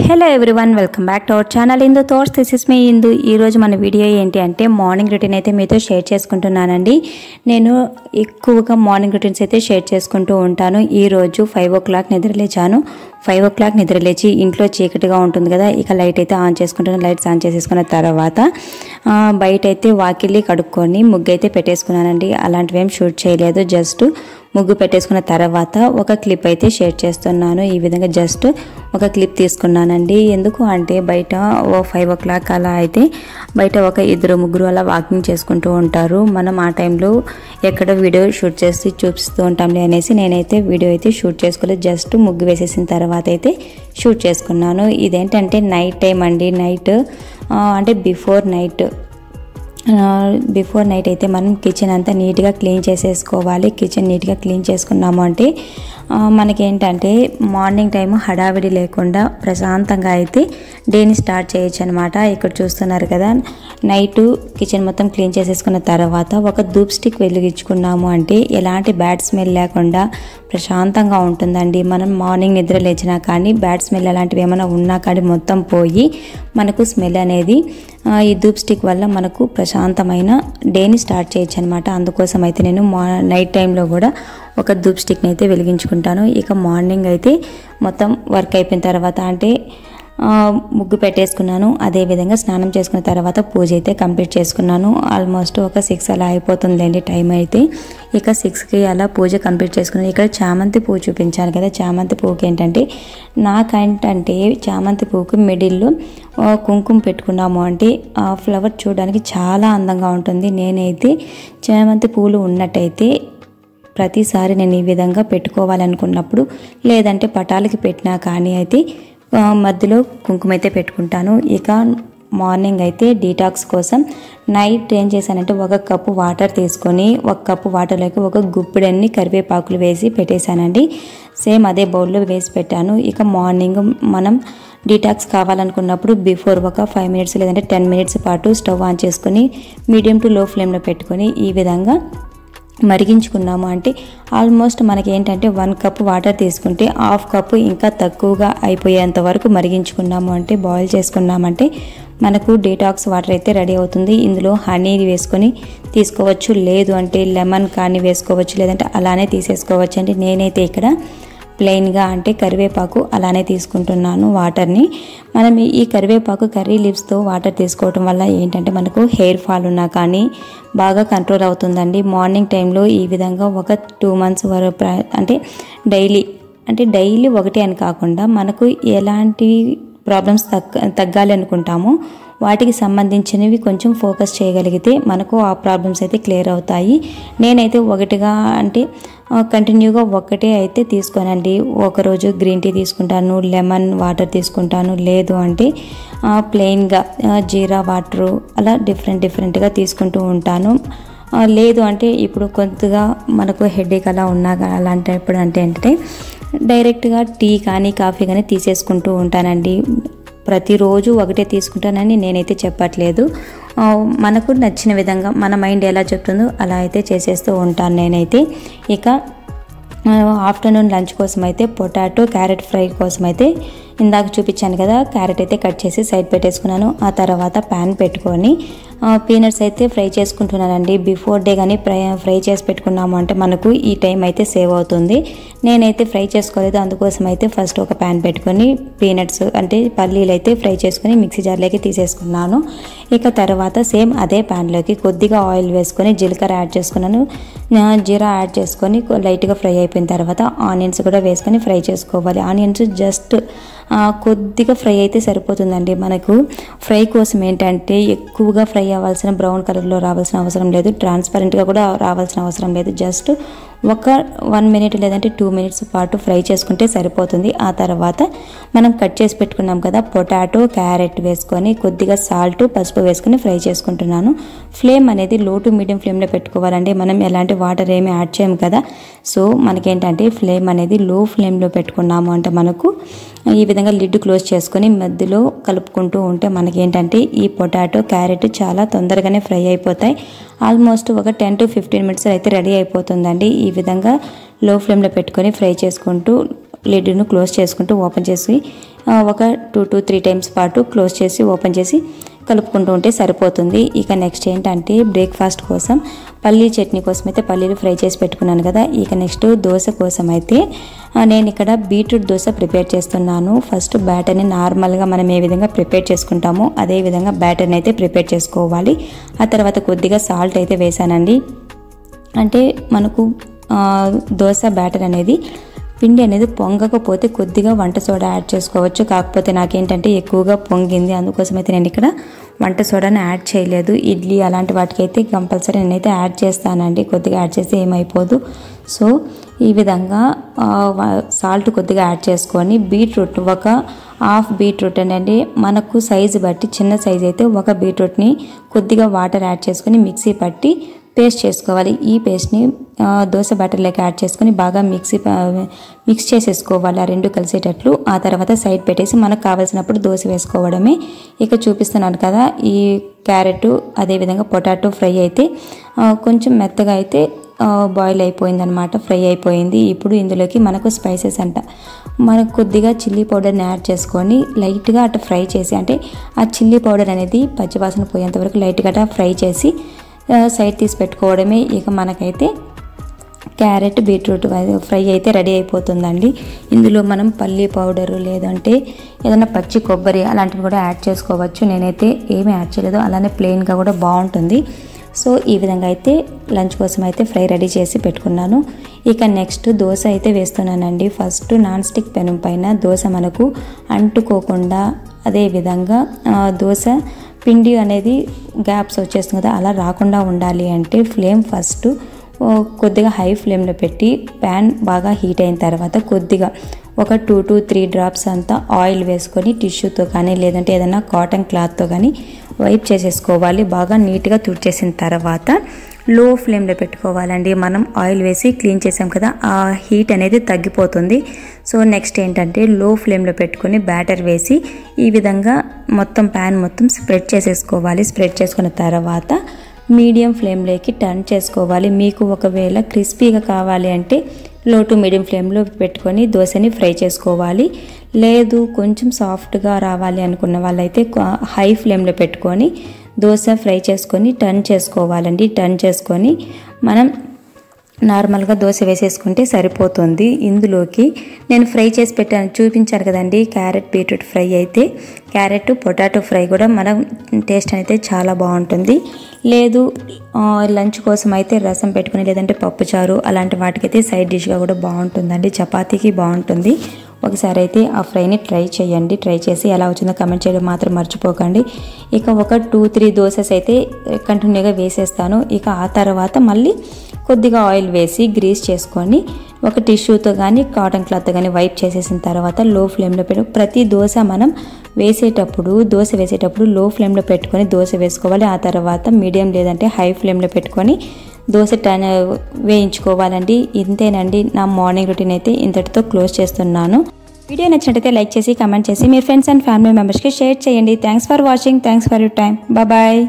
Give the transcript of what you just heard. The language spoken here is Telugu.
Hello everyone, welcome back to our channel Indu thoughts. This is me Indu. ఈరోజు మన వీడియో ఏంటి అంటే మార్నింగ్ రొటీన్ అయితే మీతో షేర్ చేసుకుంటున్నానండి. నేను ఎక్కువగా మార్నింగ్ రొటీన్స్ అయితే షేర్ చేసుకుంటూ ఉంటాను. ఈరోజు 5 o'clock నిద్రలేచాను. 5 o'clock నిద్రలేచి ఇంట్లో చీకటిగా ఉంటుంది కదా, ఇక లైట్ అయితే ఆన్ చేసుకుంటాను. లైట్స్ ఆన్ చేసేసుకున్న తర్వాత బయట అయితే వాకిలి కడుక్కొని ముగ్గు అయితే పెట్టేసుకున్నానండి. అలాంటివి ఏం షూట్ చేయలేదు, జస్ట్ ముగ్గు పెట్టేసుకున్న తర్వాత ఒక క్లిప్ అయితే షేర్ చేస్తున్నాను. ఈ విధంగా జస్ట్ ఒక క్లిప్ తీసుకున్నానండి. ఎందుకు అంటే బయట 5 o'clock అలా అయితే బయట ఒక 2-3 అలా వాకింగ్ చేసుకుంటూ ఉంటారు. మనం ఆ టైంలో ఎక్కడ వీడియో షూట్ చేసి చూపిస్తూ ఉంటాంలే అనేసి నేనైతే వీడియో అయితే షూట్ చేసుకోలేదు. జస్ట్ ముగ్గు వేసేసిన తర్వాత అయితే షూట్ చేసుకున్నాను. ఇదేంటంటే నైట్ టైం అండి. నైట్ అంటే బిఫోర్ నైట్ అయితే మనం కిచెన్ అంతా నీట్గా క్లీన్ చేసేసుకోవాలి. కిచెన్ నీట్గా క్లీన్ చేసుకున్నాము అంటే మనకేంటంటే మార్నింగ్ టైము హడావిడి లేకుండా ప్రశాంతంగా అయితే డేని స్టార్ట్ చేయొచ్చు అనమాట. ఇక్కడ చూస్తున్నారు కదా, నైట్ కిచెన్ మొత్తం క్లీన్ చేసేసుకున్న తర్వాత ఒక ధూప్ స్టిక్ వెలిగించుకున్నాము అంటే ఎలాంటి బ్యాడ్ స్మెల్ లేకుండా ప్రశాంతంగా ఉంటుందండి. మనం మార్నింగ్ నిద్ర లేచినా కానీ బ్యాడ్ స్మెల్ అలాంటివి ఏమైనా ఉన్నా కానీ మొత్తం పోయి మనకు స్మెల్ అనేది ఈ ధూప్ స్టిక్ వల్ల మనకు ప్రశాంతమైన డేని స్టార్ట్ చేయొచ్చు అనమాట. అందుకోసం అయితే నేను నైట్ టైంలో కూడా ఒక ధూప్ స్టిక్ని అయితే వెలిగించుకుంటాను. ఇక మార్నింగ్ అయితే మొత్తం వర్క్ అయిపోయిన తర్వాత అంటే ముగ్గు పెట్టేసుకున్నాను. అదేవిధంగా స్నానం చేసుకున్న తర్వాత పూజ అయితే కంప్లీట్ చేసుకున్నాను. ఆల్మోస్ట్ ఒక 6 అలా అయిపోతుందండి టైం అయితే. ఇక 6కి అలా పూజ కంప్లీట్ చేసుకున్నాను. ఇక్కడ చామంతి పువ్వు చూపించాను కదా, చామంతి పువ్వుకి ఏంటంటే నాకేంటంటే చామంతి పువ్వుకి మిడిల్లో కుంకుమ పెట్టుకున్నాము అంటే ఆ ఫ్లవర్ చూడడానికి చాలా అందంగా ఉంటుంది. నేనైతే చామంతి పువ్వులు ఉన్నట్టయితే ప్రతిసారి నేను ఈ విధంగా పెట్టుకోవాలనుకున్నప్పుడు లేదంటే పటాలకి పెట్టినా కానీ అయితే మధ్యలో కుంకుమ అయితే పెట్టుకుంటాను. ఇక మార్నింగ్ అయితే డీటాక్స్ కోసం నైట్ ఏం చేశానంటే 1 కప్పు వాటర్ తీసుకొని 1 కప్పు వాటర్లోకి 1 గుప్పెడన్ని కరివేపాకులు వేసి పెట్టేశానండి. సేమ్ అదే బౌల్లో వేసి పెట్టాను. ఇక మార్నింగ్ మనం డీటాక్స్ కావాలనుకున్నప్పుడు బిఫోర్ ఒక 5 minutes లేదంటే 10 minutes పాటు స్టవ్ ఆన్ చేసుకొని మీడియం టు లో ఫ్లేమ్లో పెట్టుకొని ఈ విధంగా మరిగించుకున్నాము అంటే ఆల్మోస్ట్ మనకి ఏంటంటే 1 కప్ వాటర్ తీసుకుంటే 1/2 కప్పు ఇంకా తక్కువగా అయిపోయేంత వరకు మరిగించుకున్నాము అంటే బాయిల్ చేసుకున్నామంటే మనకు డీటాక్స్ వాటర్ అయితే రెడీ అవుతుంది. ఇందులో హనీ వేసుకొని తీసుకోవచ్చు, లేదు అంటే లెమన్ కానీ వేసుకోవచ్చు, లేదంటే అలానే తీసేసుకోవచ్చు అండి. నేనైతే ఇక్కడ ప్లెయిన్గా అంటే కరివేపాకు అలానే తీసుకుంటున్నాను వాటర్ని. మనం ఈ కరివేపాకు కర్రీ లీవ్స్తో వాటర్ తీసుకోవటం వల్ల ఏంటంటే మనకు హెయిర్ ఫాల్ ఉన్నా కానీ బాగా కంట్రోల్ అవుతుందండి. మార్నింగ్ టైంలో ఈ విధంగా ఒక 2 months వరకు అంటే డైలీ ఒకటి అని కాకుండా మనకు ఎలాంటి ప్రాబ్లమ్స్ తగ్గాలి అనుకుంటామో వాటికి సంబంధించినవి కొంచెం ఫోకస్ చేయగలిగితే మనకు ఆ ప్రాబ్లమ్స్ అయితే క్లియర్ అవుతాయి. నేనైతే ఒకటిగా అంటే కంటిన్యూగా ఒకటే అయితే తీసుకోనండి. ఒకరోజు గ్రీన్ టీ తీసుకుంటాను, లెమన్ వాటర్ తీసుకుంటాను, లేదు అంటే ప్లెయిన్గా జీరా వాటరు అలా డిఫరెంట్గా తీసుకుంటూ ఉంటాను. లేదు అంటే ఇప్పుడు కొద్దిగా మనకు హెడేక్ అలా ఉన్నా అలాంటప్పుడు అంటే డైరెక్ట్గా టీ కానీ కాఫీ కానీ తీసేసుకుంటూ ఉంటానండి. ప్రతిరోజు ఒకటే తీసుకుంటానని నేనైతే చెప్పట్లేదు. మనకు నచ్చిన విధంగా మన మైండ్ ఎలా చెప్తుందో అలా అయితే చేసేస్తూ ఉంటాను నేనైతే. ఇక ఆఫ్టర్నూన్ లంచ్ కోసం అయితే పొటాటో క్యారెట్ ఫ్రై కోసం అయితే ఇందాక చూపించాను కదా, క్యారెట్ అయితే కట్ చేసి సైడ్ పెట్టేసుకున్నాను. ఆ తర్వాత ప్యాన్ పెట్టుకొని పీనట్స్ అయితే ఫ్రై చేసుకుంటున్నానండి. బిఫోర్ డే కానీ ఫ్రై చేసి పెట్టుకున్నాము అంటే మనకు ఈ టైం అయితే సేవ్ అవుతుంది. నేనైతే ఫ్రై చేసుకోలేదు, అందుకోసం అయితే ఫస్ట్ ఒక ప్యాన్ పెట్టుకొని పీనట్స్ అంటే పల్లీలు అయితే ఫ్రై చేసుకొని మిక్సీ జార్లోకి తీసేసుకున్నాను. ఇక తర్వాత సేమ్ అదే ప్యాన్లోకి కొద్దిగా ఆయిల్ వేసుకొని జీలకర్ర యాడ్ చేసుకున్నాను, జీరా యాడ్ చేసుకొని లైట్గా ఫ్రై అయిపోయిన తర్వాత ఆనియన్స్ కూడా వేసుకొని ఫ్రై చేసుకోవాలి. ఆనియన్స్ జస్ట్ కొద్దిగా ఫ్రై అయితే సరిపోతుందండి. మనకు ఫ్రై కోసం ఏంటంటే ఎక్కువగా ఫ్రై అవ్వాల్సిన బ్రౌన్ కలర్లో రావాల్సిన అవసరం లేదు, ట్రాన్స్పరెంట్గా కూడా రావాల్సిన అవసరం లేదు. జస్ట్ ఒక 1 minute లేదంటే 2 minutes పాటు ఫ్రై చేసుకుంటే సరిపోతుంది. ఆ తర్వాత మనం కట్ చేసి పెట్టుకున్నాం కదా పొటాటో క్యారెట్ వేసుకొని కొద్దిగా సాల్ట్ పసుపు వేసుకొని ఫ్రై చేసుకుంటున్నాను. ఫ్లేమ్ అనేది లో టు మీడియం ఫ్లేమ్లో పెట్టుకోవాలండి. మనం ఎలాంటి వాటర్ ఏమి యాడ్ చేయము కదా, సో మనకేంటంటే ఫ్లేమ్ అనేది లో ఫ్లేమ్లో పెట్టుకున్నాము అంటే మనకు ఈ విధంగా లిడ్ క్లోజ్ చేసుకొని మధ్యలో కలుపుకుంటూ ఉంటే మనకేంటంటే ఈ పొటాటో క్యారెట్ చాలా తొందరగానే ఫ్రై అయిపోతాయి. ఆల్మోస్ట్ ఒక 10 to 15 minutes అయితే రెడీ అయిపోతుందండి. ఈ విధంగా లో ఫ్లేమ్లో పెట్టుకొని ఫ్రై చేసుకుంటూ లిడ్ను క్లోజ్ చేసుకుంటూ ఓపెన్ చేసి ఒక 2 to 3 టైమ్స్ పాటు క్లోజ్ చేసి ఓపెన్ చేసి కలుపుకుంటూ ఉంటే సరిపోతుంది. ఇక నెక్స్ట్ ఏంటంటే బ్రేక్ఫాస్ట్ కోసం పల్లీ చట్నీ కోసం అయితే పల్లీలు ఫ్రై చేసి పెట్టుకున్నాను కదా. ఇక నెక్స్ట్ దోశ కోసం అయితే నేను ఇక్కడ బీట్రూట్ దోశ ప్రిపేర్ చేస్తున్నాను. ఫస్ట్ బ్యాటర్ని నార్మల్గా మనం ఏ విధంగా ప్రిపేర్ చేసుకుంటామో అదే విధంగా బ్యాటర్ని అయితే ప్రిపేర్ చేసుకోవాలి. ఆ తర్వాత కొద్దిగా సాల్ట్ అయితే వేసానండి. అంటే మనకు దోశ బ్యాటర్ అనేది పిండి అనేది పొంగకపోతే కొద్దిగా వంట సోడా యాడ్ చేసుకోవచ్చు. కాకపోతే నాకేంటంటే ఎక్కువగా పొంగింది, అందుకోసం అయితే నేను ఇక్కడ వంట సోడాని యాడ్ చేయలేదు. ఇడ్లీ అలాంటి వాటికి అయితే కంపల్సరీ నేనైతే యాడ్ చేస్తానండి. కొద్దిగా యాడ్ చేస్తే ఏమైపోదు. సో ఈ విధంగా సాల్ట్ కొద్దిగా యాడ్ చేసుకొని బీట్రూట్ ఒక హాఫ్ బీట్రూట్ అండి, మనకు సైజు బట్టి చిన్న సైజు అయితే ఒక బీట్రూట్ని కొద్దిగా వాటర్ యాడ్ చేసుకొని మిక్సీ పట్టి పేస్ట్ చేసుకోవాలి. ఈ పేస్ట్ని దోశ బ్యాటర్లోకి యాడ్ చేసుకొని బాగా మిక్స్ చేసేసుకోవాలి ఆ రెండు కలిసేటట్లు. ఆ తర్వాత సైడ్ పెట్టేసి మనకు కావాల్సినప్పుడు దోశ వేసుకోవడమే. ఇక చూపిస్తున్నాను కదా, ఈ క్యారెట్ అదేవిధంగా పొటాటో ఫ్రై అయితే కొంచెం మెత్తగా అయితే బాయిల్ అయిపోయిందనమాట, ఫ్రై అయిపోయింది. ఇప్పుడు ఇందులోకి మనకు స్పైసెస్ మనకు కొద్దిగా చిల్లీ పౌడర్ని యాడ్ చేసుకొని లైట్గా అటు ఫ్రై చేసి, అంటే ఆ చిల్లీ పౌడర్ అనేది పచ్చివాసన పోయేంత వరకు లైట్గా ఫ్రై చేసి సైడ్ తీసి పెట్టుకోవడమే. ఇక మనకైతే క్యారెట్ బీట్రూట్ ఫ్రై అయితే రెడీ అయిపోతుందండి. ఇందులో మనం పల్లీ పౌడరు లేదంటే ఏదైనా పచ్చి కొబ్బరి అలాంటివి కూడా యాడ్ చేసుకోవచ్చు. నేనైతే ఏమీ యాడ్ చేయలేదు, అలానే ప్లెయిన్గా కూడా బాగుంటుంది. సో ఈ విధంగా అయితే లంచ్ కోసం అయితే ఫ్రై రెడీ చేసి పెట్టుకున్నాను. ఇక నెక్స్ట్ దోశ అయితే వేస్తున్నానండి. ఫస్ట్ నాన్ స్టిక్ పెనం పైన దోశ మనకు అంటుకోకుండా, అదేవిధంగా దోశ పిండి అనేది గ్యాప్స్ వచ్చేస్తుంది కదా, అలా రాకుండా ఉండాలి అంటే ఫ్లేమ్ ఫస్ట్ కొద్దిగా హై ఫ్లేమ్లో పెట్టి ప్యాన్ బాగా హీట్ అయిన తర్వాత కొద్దిగా ఒక 2 to 3 డ్రాప్స్ అంతా ఆయిల్ వేసుకొని టిష్యూతో కానీ లేదంటే ఏదైనా కాటన్ క్లాత్తో కానీ వైప్ చేసేసుకోవాలి. బాగా నీట్గా తుడిచేసిన తర్వాత లో ఫ్లేమ్లో పెట్టుకోవాలండి. మనం ఆయిల్ వేసి క్లీన్ చేసాం కదా, ఆ హీట్ అనేది తగ్గిపోతుంది. సో నెక్స్ట్ ఏంటంటే లో ఫ్లేమ్లో పెట్టుకొని బ్యాటర్ వేసి ఈ విధంగా మొత్తం ప్యాన్ మొత్తం స్ప్రెడ్ చేసేసుకోవాలి. స్ప్రెడ్ చేసుకున్న తర్వాత మీడియం ఫ్లేమ్లోకి టర్న్ చేసుకోవాలి. మీకు ఒకవేళ క్రిస్పీగా కావాలి అంటే లో టు మీడియం ఫ్లేమ్లో పెట్టుకొని దోశని ఫ్రై చేసుకోవాలి. లేదు కొంచెం సాఫ్ట్గా రావాలి అనుకున్న వాళ్ళైతే హై ఫ్లేమ్లో పెట్టుకొని దోశ ఫ్రై చేసుకొని టర్న్ చేసుకోవాలండి. టర్న్ చేసుకొని మనం నార్మల్గా దోశ వేసేసుకుంటే సరిపోతుంది. ఇందులోకి నేను ఫ్రై చేసి పెట్టాను, చూపించాను కదండి క్యారెట్ బీట్రూట్ ఫ్రై అయితే. క్యారెట్ పొటాటో ఫ్రై కూడా మనం టేస్ట్ అయితే చాలా బాగుంటుంది. లేదు లంచ్ కోసం అయితే రసం పెట్టుకుని లేదంటే పప్పుచారు అలాంటి వాటికైతే సైడ్ డిష్గా కూడా బాగుంటుందండి, చపాతీకి బాగుంటుంది. ఒకసారి అయితే ఆ ఫ్రైని ట్రై చేయండి. ట్రై చేసి ఎలా వచ్చిందో కమెంట్ చేయడం మాత్రం మర్చిపోకండి. ఇక ఒక 2-3 దోసెస్ అయితే కంటిన్యూగా వేసేస్తాను. ఇక ఆ తర్వాత మళ్ళీ కొద్దిగా ఆయిల్ వేసి గ్రీస్ చేసుకొని ఒక టిష్యూతో కానీ కాటన్ క్లాత్తో కానీ వైప్ చేసేసిన తర్వాత లో ఫ్లేమ్లో పెట్టి ప్రతి దోశ మనం దోశ వేసేటప్పుడు లో ఫ్లేమ్లో పెట్టుకొని దోశ వేసుకోవాలి. ఆ తర్వాత మీడియం లేదంటే హై ఫ్లేమ్లో పెట్టుకొని దోశ వేయించుకోవాలండి. ఇంతేనండి నా మార్నింగ్ రొటీన్ అయితే ఇంతటితో క్లోజ్ చేస్తున్నాను. వీడియో నచ్చినట్టయితే లైక్ చేసి కమెంట్ చేసి మీ ఫ్రెండ్స్ అండ్ ఫ్యామిలీ మెంబర్స్కి షేర్ చేయండి. Thanks for watching. Thanks for your time. Bye.